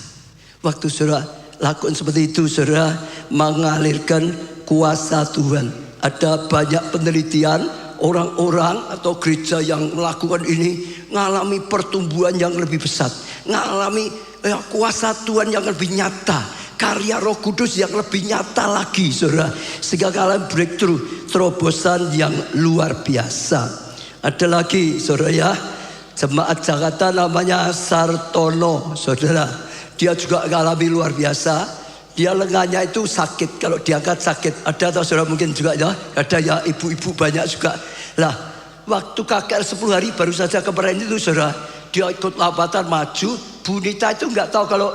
Waktu saudara lakukan seperti itu, saudara, mengalirkan kuasa Tuhan. Ada banyak penelitian orang-orang atau gereja yang melakukan ini mengalami pertumbuhan yang lebih besar, mengalami kuasa Tuhan yang lebih nyata, karya Roh Kudus yang lebih nyata lagi, saudara. Sehingga kalian breakthrough, terobosan yang luar biasa. Ada lagi, saudara ya, jemaat Jakarta namanya Sartono, saudara. Dia juga mengalami luar biasa. Dia lengannya itu sakit, kalau diangkat sakit. Ada atau saudara mungkin juga ya, ada ya ibu-ibu banyak juga. Lah, waktu KKR 10 hari baru saja kemarin itu saudara, dia ikut lambatan maju. Bu Nita itu nggak tahu kalau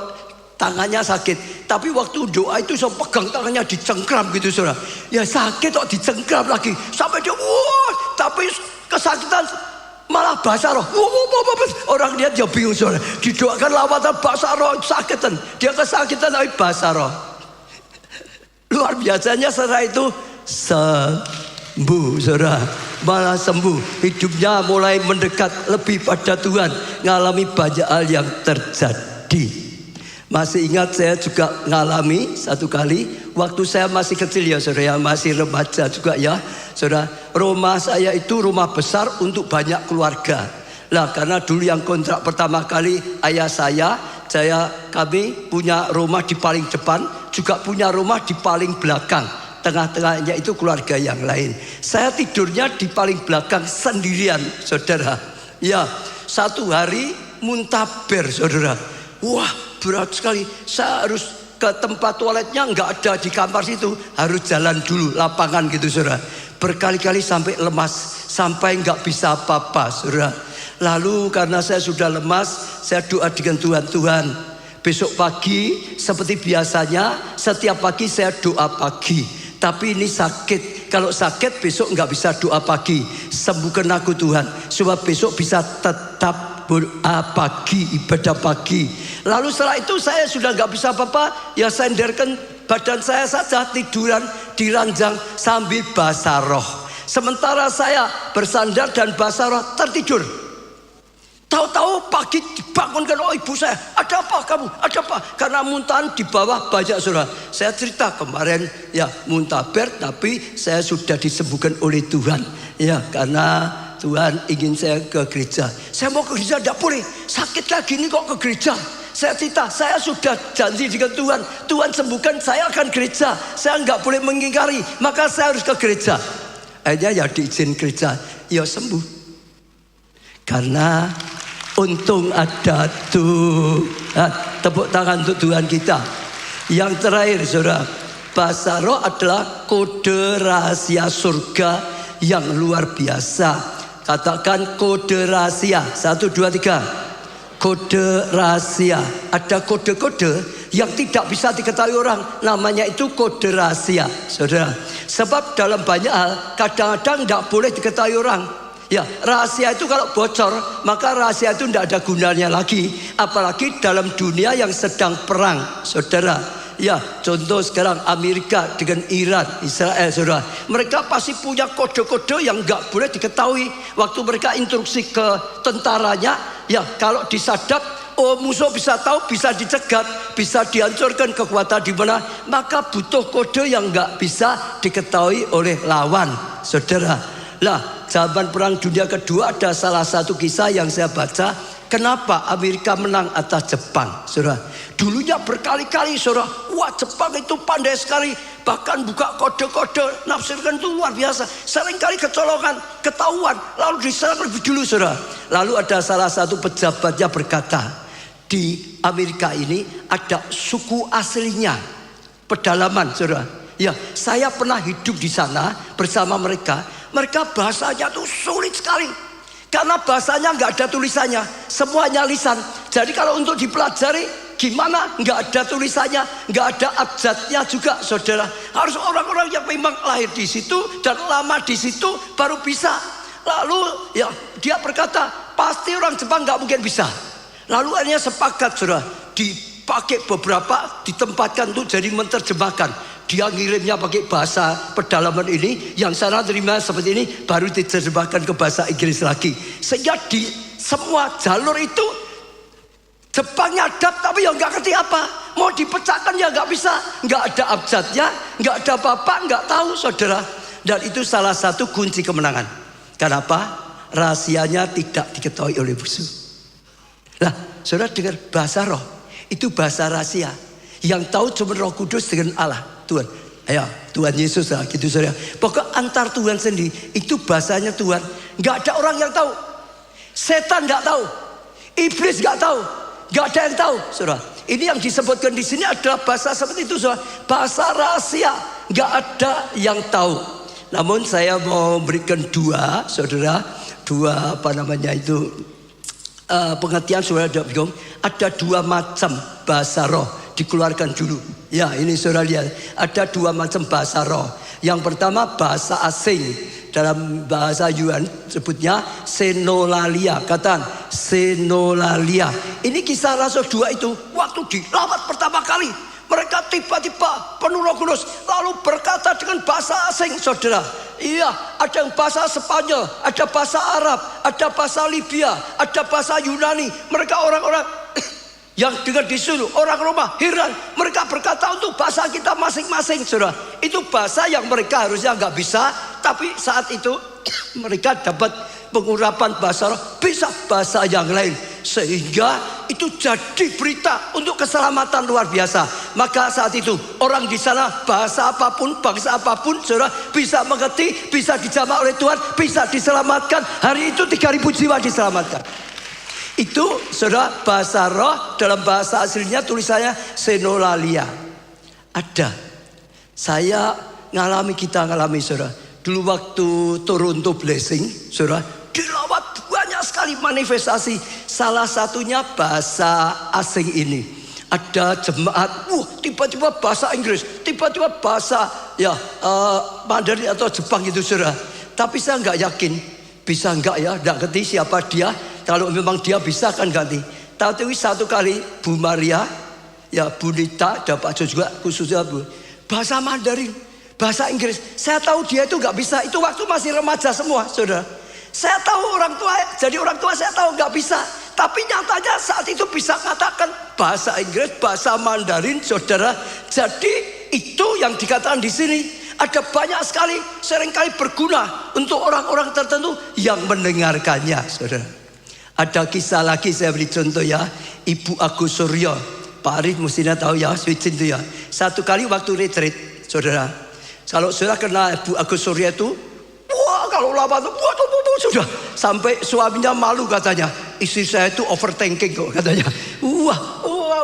tangannya sakit, tapi waktu doa itu saya pegang tangannya dicengkram gitu saudara. Ya sakit kok dicengkram lagi, sampai dia tapi kesakitan malah bahasa roh. Orang lihat dia bingung saudara. Didoakan lawatan bahasa roh sakitan, dia kesakitan tapi bahasa roh. Luar biasanya setelah itu sembuh saudara, malah sembuh. Hidupnya mulai mendekat lebih pada Tuhan, ngalami banyak hal yang terjadi. Masih ingat saya juga ngalami satu kali waktu saya masih kecil ya saudara, masih remaja juga ya saudara. Rumah saya itu rumah besar untuk banyak keluarga. Lah karena dulu yang kontrak pertama kali ayah kami punya rumah di paling depan, juga punya rumah di paling belakang. Tengah-tengahnya itu keluarga yang lain. Saya tidurnya di paling belakang sendirian saudara. Ya, satu hari muntaber saudara. Wah, berat sekali. Saya harus ke tempat toiletnya, nggak ada di kamar situ, harus jalan dulu lapangan gitu saudara. Berkali-kali sampai lemas, sampai nggak bisa apa-apa saudara. Lalu karena saya sudah lemas, saya doa dengan Tuhan, besok pagi seperti biasanya setiap pagi saya doa pagi. Tapi ini sakit, kalau sakit besok nggak bisa doa pagi. Sembuhkan aku Tuhan, supaya besok bisa tetap doa pagi, ibadah pagi. Lalu setelah itu saya sudah nggak bisa apa-apa, ya senderkan badan saya saja tiduran di ranjang sambil bahasa roh. Sementara saya bersandar dan bahasa roh tertidur. Tahu-tahu pagi dibangunkan oleh ibu saya. Ada apa kamu? Ada apa? Karena muntahan di bawah banyak saudara. Saya cerita kemarin ya muntaber, tapi saya sudah disembuhkan oleh Tuhan. Ya karena Tuhan ingin saya ke gereja. Saya mau ke gereja tidak boleh. Sakit lagi ini kok ke gereja. Saya cerita, saya sudah janji dengan Tuhan. Tuhan sembuhkan, saya akan gereja. Saya nggak boleh mengingkari, maka saya harus ke gereja. Akhirnya ya diizin gereja, ya sembuh. Karena untung ada Tuhan. Tepuk tangan untuk Tuhan kita. Yang terakhir saudara, bahasa roh adalah kode rahasia surga yang luar biasa. Katakan kode rahasia. 1, 2, 3. Kode rahasia. Ada kode-kode yang tidak bisa diketahui orang, namanya itu kode rahasia saudara. Sebab dalam banyak hal kadang-kadang tidak boleh diketahui orang. Ya, rahasia itu kalau bocor, maka rahasia itu tidak ada gunanya lagi. Apalagi dalam dunia yang sedang perang saudara. Ya, contoh sekarang Amerika dengan Iran, Israel saudara. Mereka pasti punya kode-kode yang nggak boleh diketahui. Waktu mereka instruksi ke tentaranya, ya kalau disadap, oh musuh bisa tahu, bisa dicegat, bisa dihancurkan kekuatan di mana. Maka butuh kode yang nggak bisa diketahui oleh lawan saudara. Lah, zaman perang dunia kedua ada salah satu kisah yang saya baca. Kenapa Amerika menang atas Jepang saudara? Dulunya berkali-kali saudara, wah Jepang itu pandai sekali, bahkan buka kode-kode nafsirkan itu luar biasa. Seringkali kecolongan, ketahuan, lalu diserang lebih dulu saudara. Lalu ada salah satu pejabatnya berkata, di Amerika ini ada suku aslinya, pedalaman saudara. Ya, saya pernah hidup di sana bersama mereka. Mereka bahasanya tuh sulit sekali. Karena bahasanya nggak ada tulisannya, semuanya lisan. Jadi kalau untuk dipelajari gimana? Nggak ada tulisannya, nggak ada abjadnya juga, saudara. Harus orang-orang yang memang lahir di situ dan lama di situ baru bisa. Lalu ya dia berkata pasti orang Jepang nggak mungkin bisa. Lalu akhirnya sepakat, saudara, dipakai beberapa, ditempatkan tuh jadi menerjemahkan. Dia ngirimnya pakai bahasa pedalaman ini, yang sana terima seperti ini, baru diterjemahkan ke bahasa Inggris lagi. Sehingga di semua jalur itu Jepangnya adab, tapi ya nggak ngerti apa. Mau dipecahkan ya nggak bisa, nggak ada abjadnya, nggak ada apa-apa, nggak tahu saudara. Dan itu salah satu kunci kemenangan. Kenapa? Rahasianya tidak diketahui oleh musuh. Nah, saudara dengar bahasa roh. Itu bahasa rahasia. Yang tahu cuma Roh Kudus dengan Allah, Tuhan. Ayo, Tuhan Yesus lah gitu saudara. Pokok antar Tuhan sendiri. Itu bahasanya Tuhan. Gak ada orang yang tahu. Setan gak tahu. Iblis gak tahu. Gak ada yang tahu, saudara. Ini yang disebutkan di sini adalah bahasa seperti itu, saudara. Bahasa rahasia. Gak ada yang tahu. Namun saya mau berikan dua, saudara. Dua pengertian, saudara tidak bingung. Ada dua macam bahasa roh. Dikeluarkan dulu. Ya, ini saudara lihat. Ada dua macam bahasa roh. Yang pertama bahasa asing. Dalam bahasa Yunan sebutnya senolalia. Katakan senolalia. Ini kisah Rasul 2 itu. Waktu dilawat pertama kali, mereka tiba-tiba penuh Roh Kudus, lalu berkata dengan bahasa asing, saudara. Iya, ada yang bahasa Spanyol, ada bahasa Arab, ada bahasa Libya, ada bahasa Yunani. Mereka orang-orang yang dengar disuruh, orang Roma heran. Mereka berkata untuk bahasa kita masing-masing, saudara. Itu bahasa yang mereka harusnya nggak bisa, tapi saat itu mereka dapat pengurapan bahasa roh, bisa bahasa yang lain, sehingga itu jadi berita untuk keselamatan luar biasa. Maka saat itu orang di sana bahasa apapun, bangsa apapun, saudara, bisa mengerti, bisa dijamah oleh Tuhan, bisa diselamatkan. Hari itu 3.000 jiwa diselamatkan. Itu saudara bahasa roh. Dalam bahasa aslinya tulisannya senolalia. Ada. Saya kita ngalami, saudara. Dulu waktu Toronto Blessing, saudara, dilawat banyak sekali manifestasi. Salah satunya bahasa asing ini. Ada jemaat, tiba-tiba bahasa Inggris, tiba-tiba bahasa Mandarin atau Jepang itu, saudara. Tapi saya nggak yakin bisa nggak ya, nggak ngerti siapa dia. Kalau memang dia bisa kan ganti. Tapi satu kali Bu Maria, ya Bu Nita, ada Pak Jo juga khususnya Bu, bahasa Mandarin, bahasa Inggris. Saya tahu dia itu nggak bisa. Itu waktu masih remaja semua, saudara. Saya tahu orang tua, jadi orang tua saya tahu nggak bisa. Tapi nyatanya saat itu bisa mengatakan bahasa Inggris, bahasa Mandarin, saudara. Jadi itu yang dikatakan di sini. Ada banyak sekali, seringkali berguna untuk orang-orang tertentu yang mendengarkannya, saudara. Ada kisah lagi, saya beri contoh ya. Ibu Agus Suryo, Pak Arif mestinya tahu ya, switchin itu ya. Satu kali waktu retreat, saudara. Kalau saudara kenal Ibu Agus Suryo itu, kalau lama itu, sudah sampai suaminya malu katanya. Istri saya itu overthinking kok katanya.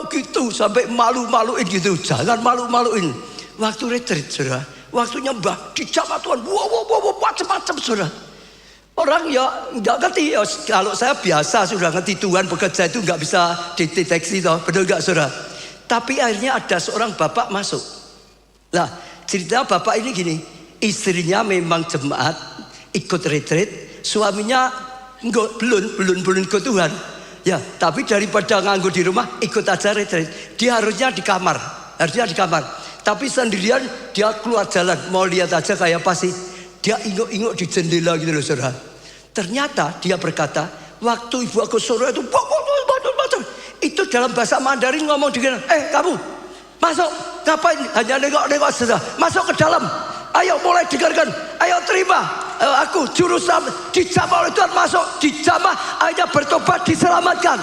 Gitu, sampai malu-maluin gitu. Jangan malu-maluin. Waktu retreat, saudara. Waktunya mbak dijamah Tuhan, macam-macam, saudara. Orang ya nggak ngerti. Kalau saya biasa sudah ngerti Tuhan bekerja itu nggak bisa dideteksi, toh, benar nggak, saudara? Tapi akhirnya ada seorang bapak masuk. Nah, cerita bapak ini gini, istrinya memang jemaat, ikut retreat, suaminya belum ikut Tuhan. Ya, tapi daripada nganggur di rumah, ikut aja retreat. Dia harusnya di kamar. Tapi sendirian dia keluar jalan, mau lihat aja kayak apa sih. Dia inguk-inguk di jendela gitu loh, saudara. Ternyata dia berkata, waktu Ibu Agus Suryo itu, itu dalam bahasa Mandarin ngomong dengan, kamu masuk, ngapain? Hanya nengok-nengok, saudara. Masuk ke dalam, ayo mulai dengarkan, ayo terima. Aku jurusan dijamah oleh Tuhan, masuk, dijamah, akhirnya bertobat, diselamatkan.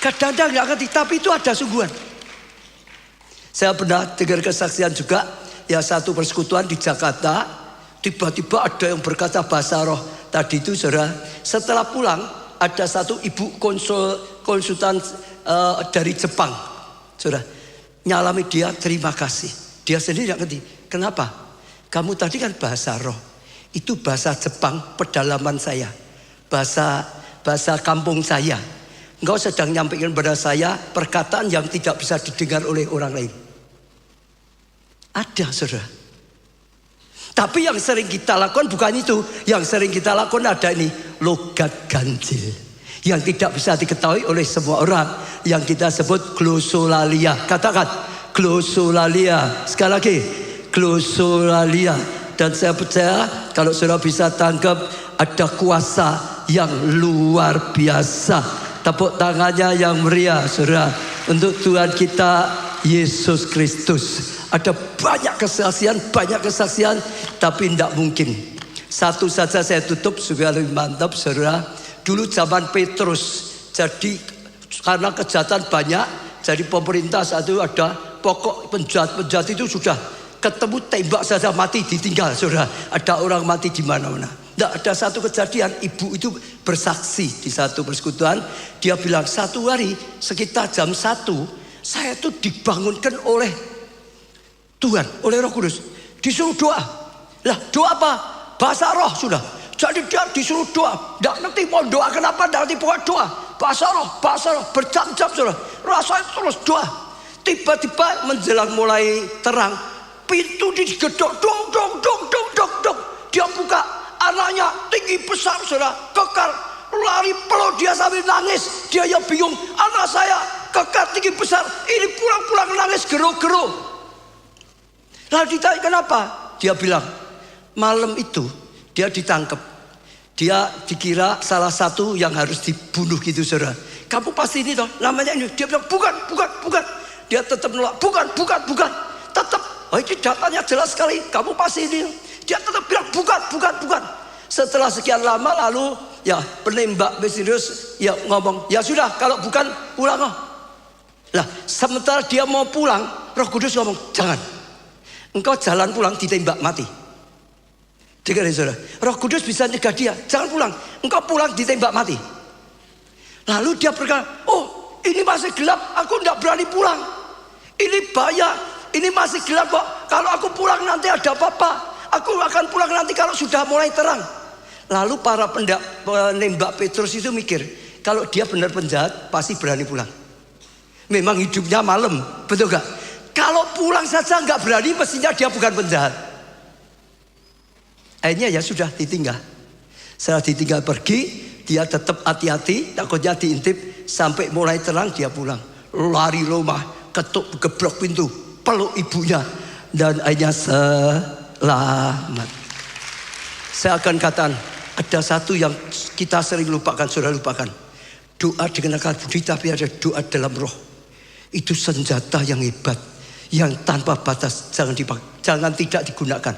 Kadang-kadang nggak ngerti, tapi itu ada sungguhan. Saya pernah dengar kesaksian juga, ya satu persekutuan di Jakarta. Tiba-tiba ada yang berkata bahasa roh. Tadi itu, saudara, setelah pulang ada satu ibu konsultan dari Jepang, saudara, nyalami dia, terima kasih. Dia sendiri tidak ngerti. Kenapa? Kamu tadi kan bahasa roh. Itu bahasa Jepang pedalaman saya, bahasa kampung saya. Engkau sedang nyampaikan pada saya perkataan yang tidak bisa didengar oleh orang lain. Ada, saudara. Tapi yang sering kita lakukan bukan itu. Yang sering kita lakukan ada ini, logat ganjil, yang tidak bisa diketahui oleh semua orang, yang kita sebut glosolalia. Katakan glosolalia. Sekali lagi, glosolalia. Dan saya percaya kalau saudara bisa tangkap, ada kuasa yang luar biasa. Tepuk tangannya yang meriah, saudara, untuk Tuhan kita Yesus Kristus. Ada banyak kesaksian, tapi tidak mungkin. Satu saja saya tutup supaya lebih mantap, saudara. Dulu zaman Petrus, jadi karena kejahatan banyak, jadi pemerintah saat itu ada pokok penjahat itu sudah ketemu tembak saja mati ditinggal, saudara. Ada orang mati di mana-mana. Tidak ada satu kejadian, ibu itu bersaksi di satu persekutuan. Dia bilang satu hari sekitar jam 1 saya itu dibangunkan oleh Tuhan, oleh Roh Kudus. Disuruh doa. Lah doa apa? Bahasa roh sudah. Jadi dia disuruh doa. Tidak ngerti mau doa kenapa, tidak ngerti pokoknya doa. Bahasa roh berjam-jam sudah. Rasanya terus doa. Tiba-tiba menjelang mulai terang, pintu digedok, dong. Dia buka, anaknya tinggi besar sudah, kekar, lari peluk dia sambil nangis. Dia yang bingung, anak saya kekar tinggi besar, ini pulang-pulang nangis gero-gero. Lalu ditanya kenapa? Dia bilang, malam itu dia ditangkap. Dia dikira salah satu yang harus dibunuh gitu, saudara. Kamu pasti ini toh, namanya ini. Dia bilang bukan. Dia tetap menolak, bukan. Tetap, oh ini datanya jelas sekali, kamu pasti ini. Dia tetap bilang bukan. Setelah sekian lama lalu ya penembak misterius ya ngomong, ya sudah kalau bukan pulang. Lah sementara dia mau pulang, Roh Kudus ngomong, jangan. Engkau jalan pulang ditembak mati. Dengar ya saudara, Roh Kudus bisa nyegah dia, jangan pulang. Engkau pulang ditembak mati. Lalu dia berkata, oh ini masih gelap, aku tidak berani pulang. Ini bahaya, ini masih gelap kok. Kalau aku pulang nanti ada apa-apa. Aku akan pulang nanti kalau sudah mulai terang. Lalu para penembak Petrus itu mikir, kalau dia benar penjahat pasti berani pulang. Memang hidupnya malam, betul gak? Kalau pulang saja nggak berani, mestinya dia bukan penjahat. Akhirnya ya sudah ditinggal. Setelah ditinggal pergi, dia tetap hati-hati, takutnya diintip. Sampai mulai terang dia pulang. Lari rumah, ketuk gebrok pintu, peluk ibunya, dan akhirnya selamat. Saya akan katakan, ada satu yang kita sering lupakan, saudara lupakan. Doa dengan akal budi, tapi ada doa dalam roh. Itu senjata yang hebat, yang tanpa batas, jangan tidak digunakan.